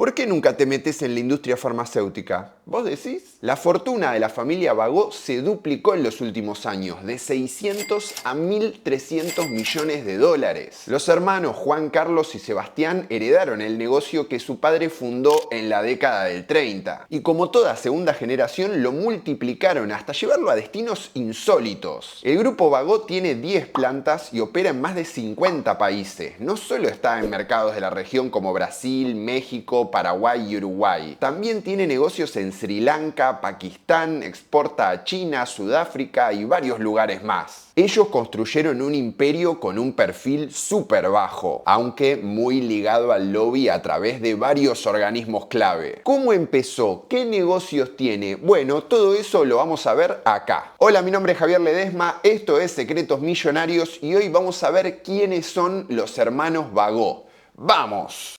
¿Por qué nunca te metes en la industria farmacéutica? ¿Vos decís? La fortuna de la familia Bagó se duplicó en los últimos años, de 600 a 1.300 millones de dólares. Los hermanos Juan Carlos y Sebastián heredaron el negocio que su padre fundó en la década del 30. Y como toda segunda generación, lo multiplicaron hasta llevarlo a destinos insólitos. El grupo Bagó tiene 10 plantas y opera en más de 50 países. No solo está en mercados de la región como Brasil, México, Paraguay y Uruguay. También tiene negocios en Sri Lanka, Pakistán, exporta a China, Sudáfrica y varios lugares más. Ellos construyeron un imperio con un perfil súper bajo, aunque muy ligado al lobby a través de varios organismos clave. ¿Cómo empezó? ¿Qué negocios tiene? Bueno, todo eso lo vamos a ver acá. Hola, mi nombre es Javier Ledesma, esto es Secretos Millonarios y hoy vamos a ver quiénes son los hermanos Bagó. ¡Vamos!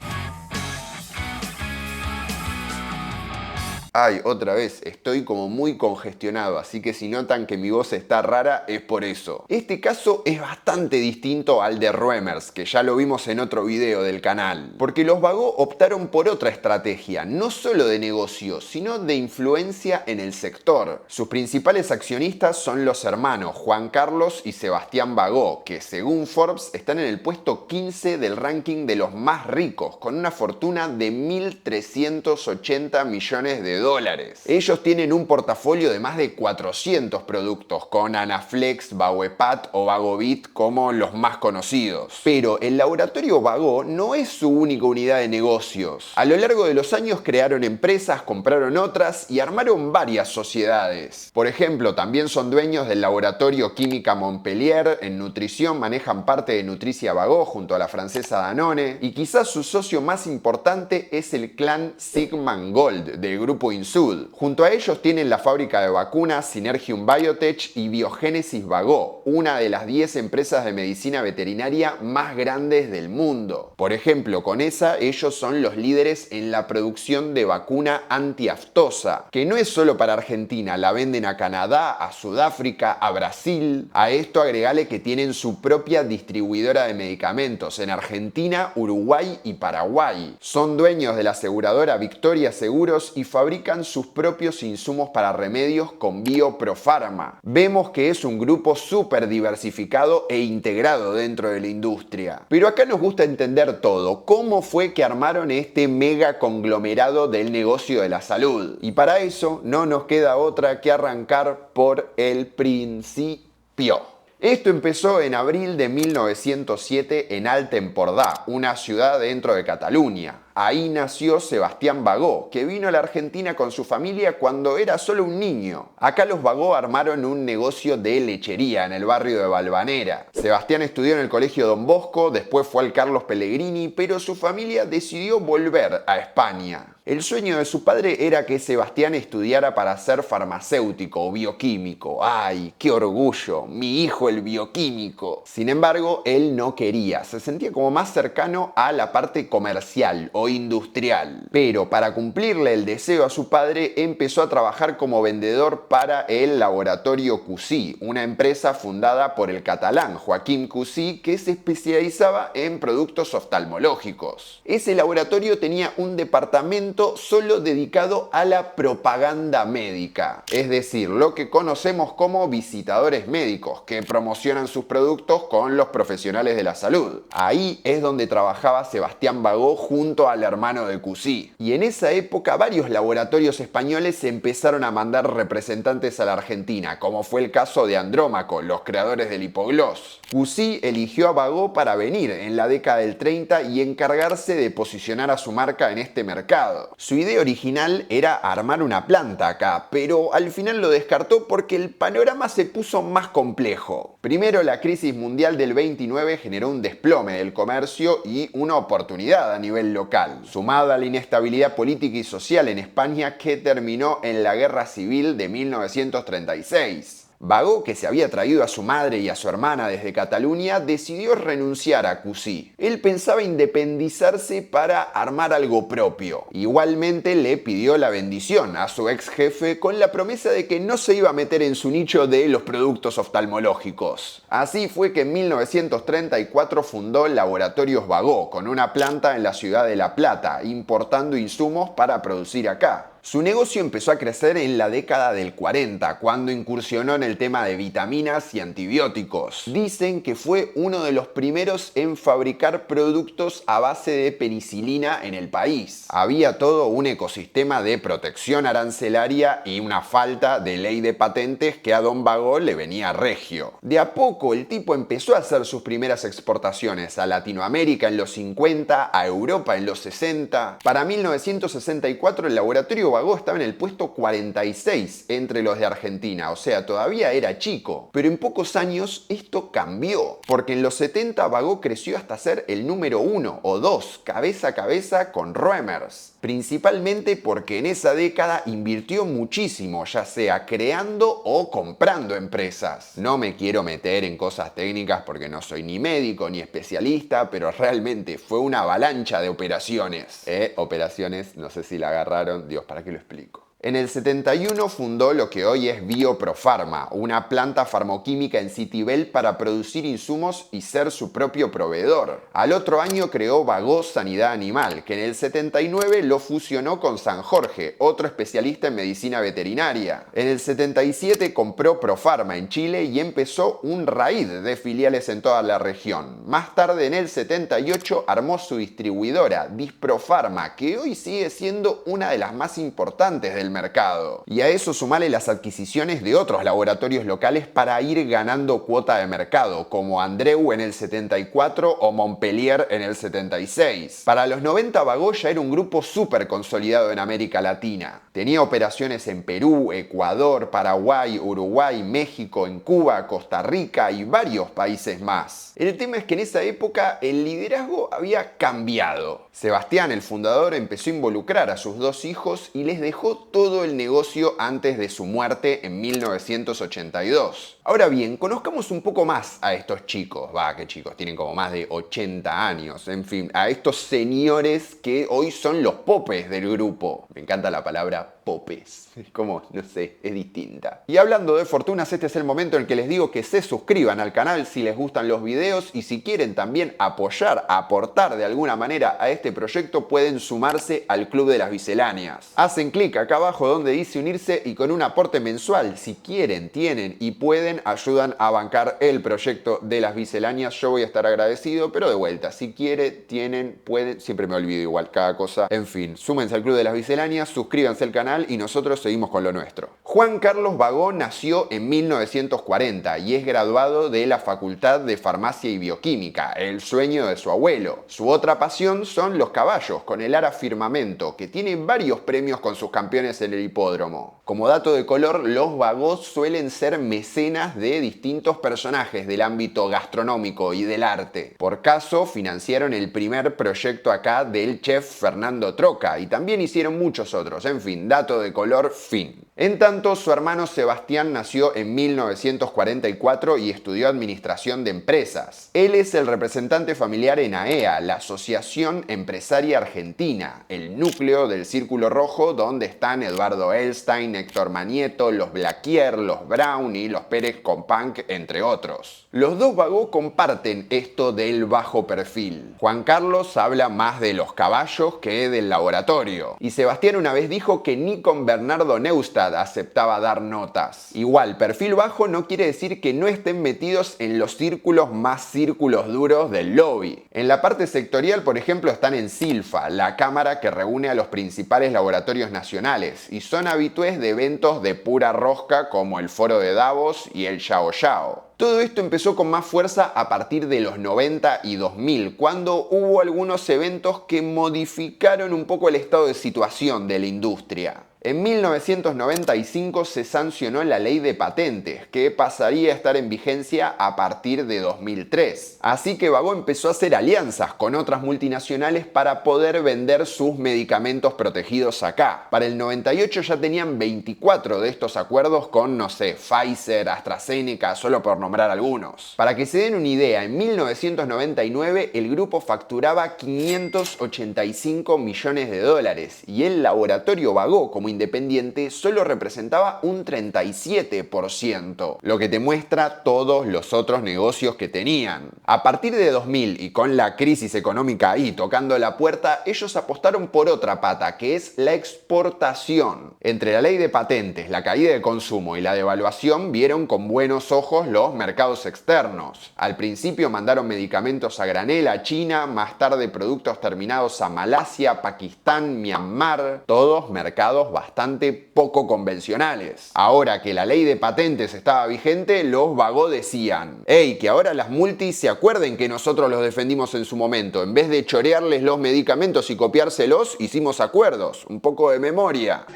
Ay, otra vez, estoy como muy congestionado, así que si notan que mi voz está rara es por eso. Este caso es bastante distinto al de Ruemers, que ya lo vimos en otro video del canal, porque los Bagó optaron por otra estrategia, no solo de negocio, sino de influencia en el sector. Sus principales accionistas son los hermanos Juan Carlos y Sebastián Bagó, que según Forbes están en el puesto 15 del ranking de los más ricos, con una fortuna de 1.380 millones de dólares. Ellos tienen un portafolio de más de 400 productos, con Anaflex, Baguepat o Bagovit como los más conocidos. Pero el laboratorio Bagó no es su única unidad de negocios. A lo largo de los años crearon empresas, compraron otras y armaron varias sociedades. Por ejemplo, también son dueños del laboratorio Química Montpellier, en nutrición manejan parte de Nutricia Bagó junto a la francesa Danone y quizás su socio más importante es el clan Sigman Gold del grupo Insud. Junto a ellos tienen la fábrica de vacunas Synergium Biotech y Biogénesis Bagó, una de las 10 empresas de medicina veterinaria más grandes del mundo. Por ejemplo, con esa ellos son los líderes en la producción de vacuna antiaftosa, que no es solo para Argentina, la venden a Canadá, a Sudáfrica, a Brasil. A esto agregale que tienen su propia distribuidora de medicamentos en Argentina, Uruguay y Paraguay. Son dueños de la aseguradora Victoria Seguros y fabrican sus propios insumos para remedios con Bioprofarma. Vemos que es un grupo súper diversificado e integrado dentro de la industria. Pero acá nos gusta entender todo. ¿Cómo fue que armaron este mega conglomerado del negocio de la salud? Y para eso no nos queda otra que arrancar por el principio. Esto empezó en abril de 1907 en Alt Empordà, una ciudad dentro de Cataluña. Ahí nació Sebastián Bagó, que vino a la Argentina con su familia cuando era solo un niño. Acá los Bagó armaron un negocio de lechería en el barrio de Valvanera. Sebastián estudió en el colegio Don Bosco, después fue al Carlos Pellegrini, pero su familia decidió volver a España. El sueño de su padre era que Sebastián estudiara para ser farmacéutico o bioquímico. ¡Ay, qué orgullo! Mi hijo el bioquímico. Sin embargo, él no quería. Se sentía como más cercano a la parte comercial o industrial. Pero para cumplirle el deseo a su padre, empezó a trabajar como vendedor para el laboratorio Cusí, una empresa fundada por el catalán Joaquim Cusí que se especializaba en productos oftalmológicos. Ese laboratorio tenía un departamento solo dedicado a la propaganda médica, es decir, lo que conocemos como visitadores médicos que promocionan sus productos con los profesionales de la salud. Ahí es donde trabajaba Sebastián Bagó junto al hermano de Cusí. Y en esa época varios laboratorios españoles empezaron a mandar representantes a la Argentina, como fue el caso de Andrómaco, los creadores del hipoglós. Cusí eligió a Bagó para venir en la década del 30 y encargarse de posicionar a su marca en este mercado. Su idea original era armar una planta acá, pero al final lo descartó porque el panorama se puso más complejo. Primero, la crisis mundial del 29 generó un desplome del comercio y una oportunidad a nivel local, sumada a la inestabilidad política y social en España que terminó en la Guerra Civil de 1936. Bagó, que se había traído a su madre y a su hermana desde Cataluña, decidió renunciar a Cusí. Él pensaba independizarse para armar algo propio. Igualmente le pidió la bendición a su ex jefe con la promesa de que no se iba a meter en su nicho de los productos oftalmológicos. Así fue que en 1934 fundó Laboratorios Bagó, con una planta en la ciudad de La Plata, importando insumos para producir acá. Su negocio empezó a crecer en la década del 40, cuando incursionó en el tema de vitaminas y antibióticos. Dicen que fue uno de los primeros en fabricar productos a base de penicilina en el país. Había todo un ecosistema de protección arancelaria y una falta de ley de patentes que a Don Bagó le venía regio. De a poco el tipo empezó a hacer sus primeras exportaciones a Latinoamérica en los 50, a Europa en los 60. Para 1964 el laboratorio Bagó estaba en el puesto 46 entre los de Argentina, o sea, todavía era chico. Pero en pocos años esto cambió, porque en los 70 Bagó creció hasta ser el número 1 o 2, cabeza a cabeza con Roemers. Principalmente porque en esa década invirtió muchísimo, ya sea creando o comprando empresas. No me quiero meter en cosas técnicas porque no soy ni médico ni especialista, pero realmente fue una avalancha de operaciones. Operaciones, no sé si la agarraron, Dios, ¿para qué lo explico? En el 71 fundó lo que hoy es Bioprofarma, una planta farmoquímica en Citibel para producir insumos y ser su propio proveedor. Al otro año creó Bagó Sanidad Animal, que en el 79 lo fusionó con San Jorge, otro especialista en medicina veterinaria. En el 77 compró Profarma en Chile y empezó un raíz de filiales en toda la región. Más tarde, en el 78, armó su distribuidora, Disprofarma, que hoy sigue siendo una de las más importantes del mercado. Y a eso sumale las adquisiciones de otros laboratorios locales para ir ganando cuota de mercado, como Andreu en el 74 o Montpellier en el 76. Para los 90 Bagó ya era un grupo súper consolidado en América Latina. Tenía operaciones en Perú, Ecuador, Paraguay, Uruguay, México, en Cuba, Costa Rica y varios países más. El tema es que en esa época el liderazgo había cambiado. Sebastián, el fundador, empezó a involucrar a sus dos hijos y les dejó todo el negocio antes de su muerte en 1982. Ahora bien, conozcamos un poco más a estos chicos. Que chicos, tienen como más de 80 años. En fin, a estos señores que hoy son los popes del grupo. Me encanta la palabra popes. Es como, no sé, es distinta. Y hablando de fortunas, este es el momento en el que les digo que se suscriban al canal si les gustan los videos y si quieren también apoyar, aportar de alguna manera a este proyecto, pueden sumarse al Club de las Misceláneas. Hacen clic acá abajo donde dice unirse y con un aporte mensual, si quieren, tienen y pueden, ayudan a bancar el proyecto de las Misceláneas. Yo voy a estar agradecido, pero de vuelta, si quieren, tienen, pueden, siempre me olvido igual cada cosa. En fin, súmense al Club de las Misceláneas, suscríbanse al canal y nosotros seguimos con lo nuestro. Juan Carlos Bagó nació en 1940 y es graduado de la Facultad de Farmacia y Bioquímica, el sueño de su abuelo. Su otra pasión son los caballos, con el Ara Firmamento, que tiene varios premios con sus campeones en el hipódromo. Como dato de color, los Bagó suelen ser mecenas de distintos personajes del ámbito gastronómico y del arte. Por caso, financiaron el primer proyecto acá del chef Fernando Troca y también hicieron muchos otros. En fin, dato de color, fin. En tanto, su hermano Sebastián nació en 1944 y estudió Administración de Empresas. Él es el representante familiar en AEA, la Asociación Empresaria Argentina, el núcleo del Círculo Rojo donde están Eduardo Elstein, Héctor Manieto, los Blaquier, los Brown y los Pérez Companc, entre otros. Los dos Bagó comparten esto del bajo perfil. Juan Carlos habla más de los caballos que del laboratorio. Y Sebastián una vez dijo que ni con Bernardo Neustadt aceptaba dar notas. Igual, perfil bajo no quiere decir que no estén metidos en los círculos más círculos duros del lobby. En la parte sectorial, por ejemplo, están en Silfa, la cámara que reúne a los principales laboratorios nacionales, y son habitués de eventos de pura rosca como el Foro de Davos y el Yao Yao. Todo esto empezó con más fuerza a partir de los 90 y 2000, cuando hubo algunos eventos que modificaron un poco el estado de situación de la industria. En 1995 se sancionó la ley de patentes, que pasaría a estar en vigencia a partir de 2003. Así que Bagó empezó a hacer alianzas con otras multinacionales para poder vender sus medicamentos protegidos acá. Para el 98 ya tenían 24 de estos acuerdos con, no sé, Pfizer, AstraZeneca, solo por nombrar algunos. Para que se den una idea, en 1999 el grupo facturaba 585 millones de dólares y el laboratorio Bagó como independiente solo representaba un 37%, lo que te muestra todos los otros negocios que tenían. A partir de 2000 y con la crisis económica ahí tocando la puerta, ellos apostaron por otra pata, que es la exportación. Entre la ley de patentes, la caída de consumo y la devaluación, vieron con buenos ojos los mercados externos. Al principio mandaron medicamentos a granel a China, más tarde productos terminados a Malasia, Pakistán, Myanmar, todos mercados bastante poco convencionales. Ahora que la ley de patentes estaba vigente, los Bagó decían: "Ey, que ahora las multis se acuerden que nosotros los defendimos en su momento. En vez de chorearles los medicamentos y copiárselos, hicimos acuerdos. Un poco de memoria".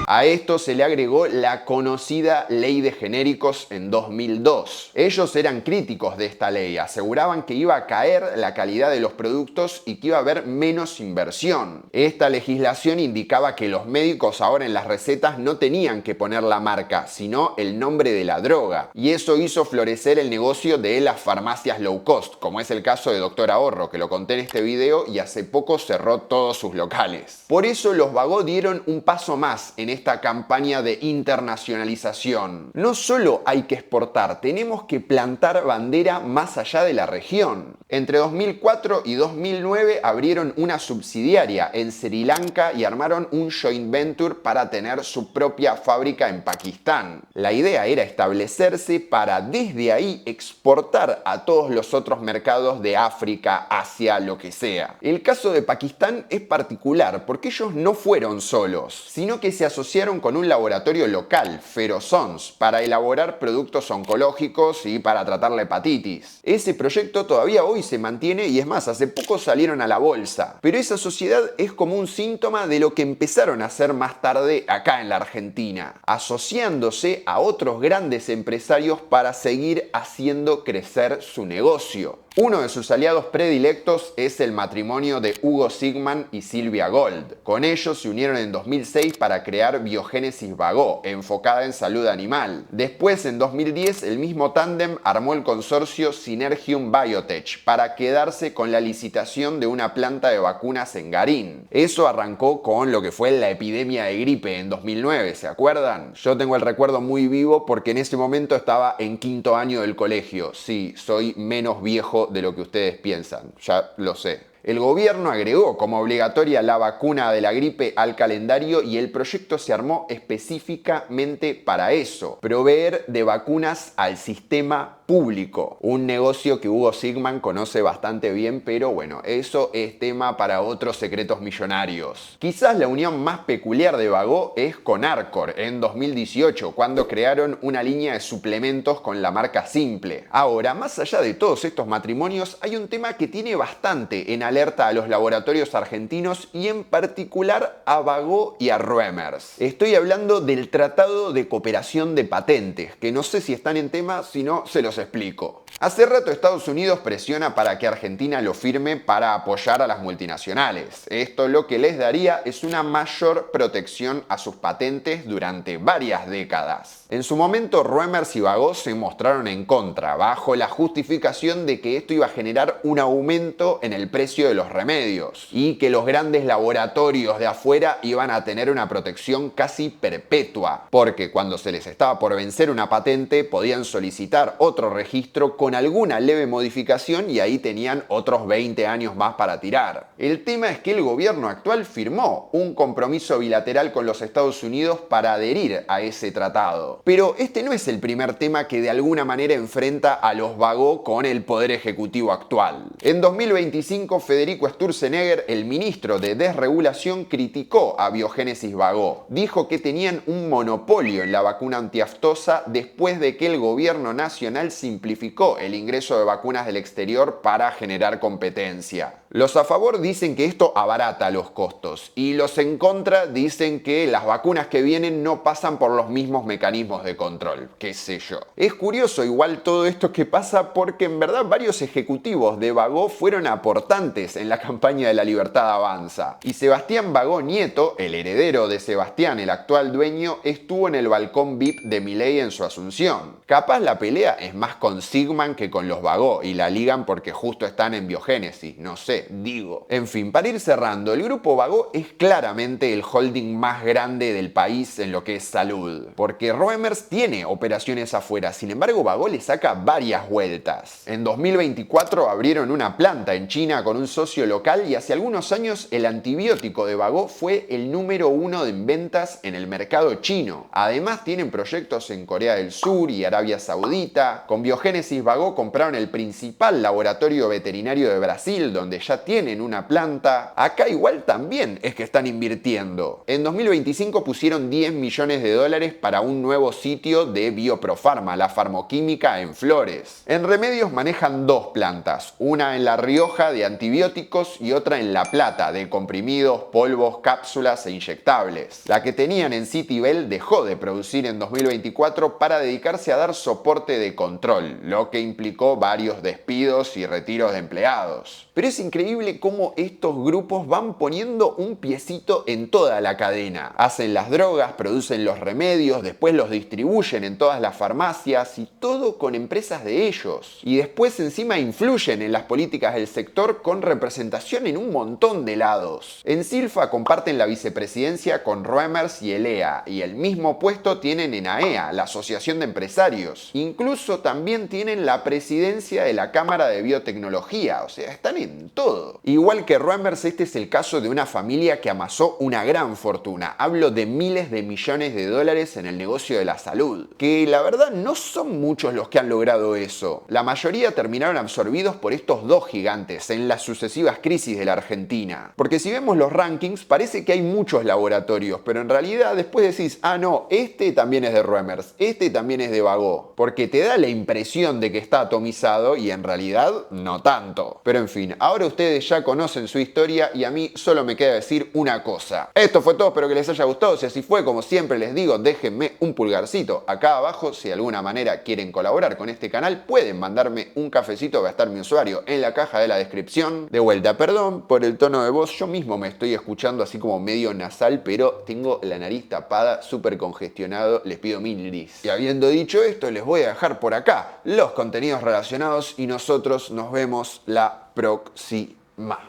A esto se le agregó la conocida Ley de Genéricos en 2002. Ellos eran críticos de esta ley, aseguraban que iba a caer la calidad de los productos y que iba a haber menos inversión. Esta legislación indicaba que los médicos ahora en las recetas no tenían que poner la marca, sino el nombre de la droga. Y eso hizo florecer el negocio de las farmacias low cost, como es el caso de Doctor Ahorro, que lo conté en este video y hace poco cerró todos sus locales. Por eso los Bagó dieron un paso más en esta campaña de internacionalización. No solo hay que exportar, tenemos que plantar bandera más allá de la región. Entre 2004 y 2009 abrieron una subsidiaria en Sri Lanka y armaron un joint venture para tener su propia fábrica en Pakistán. La idea era establecerse para desde ahí exportar a todos los otros mercados de África, Asia, lo que sea. El caso de Pakistán es particular porque ellos no fueron solos, sino que se asociaron con un laboratorio local, Ferozons, para elaborar productos oncológicos y para tratar la hepatitis. Ese proyecto todavía hoy se mantiene y es más, hace poco salieron a la bolsa. Pero esa sociedad es como un síntoma de lo que empezaron a hacer más tarde acá en la Argentina, asociándose a otros grandes empresarios para seguir haciendo crecer su negocio. Uno de sus aliados predilectos es el matrimonio de Hugo Sigman y Silvia Gold. Con ellos se unieron en 2006 para crear Biogénesis Bagó, enfocada en salud animal. Después, en 2010, el mismo tándem armó el consorcio Synergium Biotech para quedarse con la licitación de una planta de vacunas en Garín. Eso arrancó con lo que fue la epidemia de gripe en 2009, ¿se acuerdan? Yo tengo el recuerdo muy vivo porque en ese momento estaba en quinto año del colegio. Sí, soy menos viejo de lo que ustedes piensan, ya lo sé. El gobierno agregó como obligatoria la vacuna de la gripe al calendario y el proyecto se armó específicamente para eso, proveer de vacunas al sistema público, un negocio que Hugo Sigman conoce bastante bien, pero bueno, eso es tema para otros secretos millonarios. Quizás la unión más peculiar de Bagó es con Arcor en 2018, cuando crearon una línea de suplementos con la marca Simple. Ahora, más allá de todos estos matrimonios, hay un tema que tiene bastante en alerta a los laboratorios argentinos y en particular a Bagó y a Reumers. Estoy hablando del Tratado de Cooperación de Patentes, que no sé si están en tema, si no se los explico. Hace rato Estados Unidos presiona para que Argentina lo firme para apoyar a las multinacionales. Esto lo que les daría es una mayor protección a sus patentes durante varias décadas. En su momento, Reumers y Bagó se mostraron en contra, bajo la justificación de que esto iba a generar un aumento en el precio de los remedios y que los grandes laboratorios de afuera iban a tener una protección casi perpetua, porque cuando se les estaba por vencer una patente podían solicitar otro registro con alguna leve modificación y ahí tenían otros 20 años más para tirar. El tema es que el gobierno actual firmó un compromiso bilateral con los Estados Unidos para adherir a ese tratado. Pero este no es el primer tema que de alguna manera enfrenta a los Bagó con el poder ejecutivo actual. En 2025, Federico Sturzenegger, el ministro de Desregulación, criticó a Biogénesis Bagó. Dijo que tenían un monopolio en la vacuna antiaftosa después de que el gobierno nacional simplificó limitó el ingreso de vacunas del exterior para generar competencia. Los a favor dicen que esto abarata los costos y los en contra dicen que las vacunas que vienen no pasan por los mismos mecanismos de control, qué sé yo. Es curioso igual todo esto que pasa porque en verdad varios ejecutivos de Bagó fueron aportantes en la campaña de La Libertad Avanza. Y Sebastián Bagó Nieto, el heredero de Sebastián, el actual dueño, estuvo en el balcón VIP de Milei en su asunción. Capaz la pelea es más con Sigman que con los Bagó y la ligan porque justo están en biogénesis, no sé. Digo. En fin, para ir cerrando, el grupo Bagó es claramente el holding más grande del país en lo que es salud, porque Roemers tiene operaciones afuera, sin embargo Bagó le saca varias vueltas. En 2024 abrieron una planta en China con un socio local y hace algunos años el antibiótico de Bagó fue el número 1 en ventas en el mercado chino. Además tienen proyectos en Corea del Sur y Arabia Saudita. Con Biogénesis Bagó compraron el principal laboratorio veterinario de Brasil, donde ya tienen una planta. Acá igual también es que están invirtiendo. En 2025 pusieron 10 millones de dólares para un nuevo sitio de Bioprofarma, la farmoquímica en Flores. En Remedios manejan dos plantas, una en La Rioja de antibióticos y otra en La Plata de comprimidos, polvos, cápsulas e inyectables. La que tenían en Citibel dejó de producir en 2024 para dedicarse a dar soporte de control, lo que implicó varios despidos y retiros de empleados. Pero es increíble cómo estos grupos van poniendo un piecito en toda la cadena. Hacen las drogas, producen los remedios, después los distribuyen en todas las farmacias y todo con empresas de ellos. Y después encima influyen en las políticas del sector con representación en un montón de lados. En Silfa comparten la vicepresidencia con Roemers y Elea, y el mismo puesto tienen en AEA, la Asociación de Empresarios. Incluso también tienen la presidencia de la Cámara de Biotecnología, o sea, están en todo. Igual que Roemers, este es el caso de una familia que amasó una gran fortuna. Hablo de miles de millones de dólares en el negocio de la salud. Que la verdad no son muchos los que han logrado eso. La mayoría terminaron absorbidos por estos dos gigantes en las sucesivas crisis de la Argentina. Porque si vemos los rankings, parece que hay muchos laboratorios, pero en realidad después decís, ah no, este también es de Roemers, este también es de Bagó. Porque te da la impresión de que está atomizado y en realidad no tanto. Pero en fin, ahora ustedes ya conocen su historia y a mí solo me queda decir una cosa. Esto fue todo, espero que les haya gustado. Si así fue, como siempre les digo, déjenme un pulgarcito acá abajo. Si de alguna manera quieren colaborar con este canal, pueden mandarme un cafecito, va a estar mi usuario en la caja de la descripción. De vuelta, perdón por el tono de voz, yo mismo me estoy escuchando así como medio nasal, pero tengo la nariz tapada, súper congestionado, les pido mil gris. Y habiendo dicho esto, les voy a dejar por acá los contenidos relacionados y nosotros nos vemos la próxima.